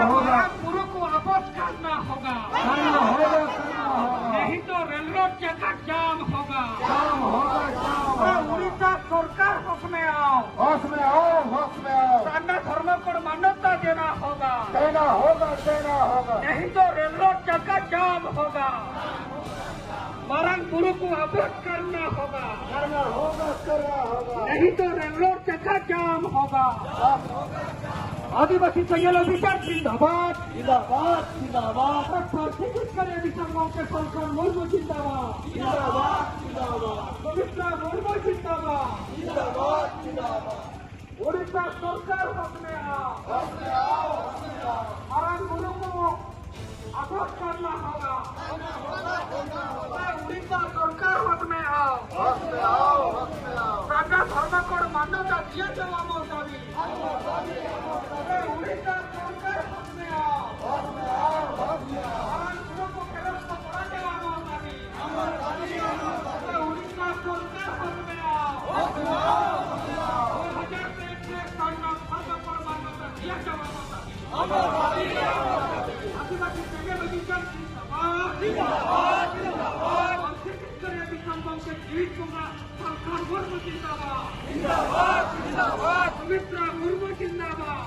होगा, गुरु को वापस करना होगा, नहीं तो रेलवे जगह जाम होगा। उड़ीसा सरकार होश में आओ, सान्ना धर्म को मान्यता देना होगा, नहीं तो रेलवे जगह जाम होगा। मरण गुरु को वापस करना होगा, नहीं तो रेलवे जगह जाम होगा। आदिवासी संघर्ष अधिकार जिंदाबाद, छत्तीसगढ़ विसंगम के सरकार मुर्मू जिंदाबाद, सुमित्रा मुर्मू जिंदाबाद। उड़ीसा सरकार होश में आओ, मरण गुरु को वापस करना होगा। उड़ीसा सरकार होश में आओ, साझा धर्म को मान्यता दिया जावा दाबी। उड़ीसा सरकार होश में आओ, मरण गुरु को गिरफ्त करा जावा दाबी। उड़ीसा सरकार होश में आओ, 2001 में साझा धर्म को मान्यता दिया जावा दाबी। आदिवासी संघर्ष अधिकार जिंदाबाद, छत्तीसगढ़ विसंगम के जीत होगा सरकार मुर्मू जिंदाबाद, सुमित्रा मुर्मू जिंदाबाद।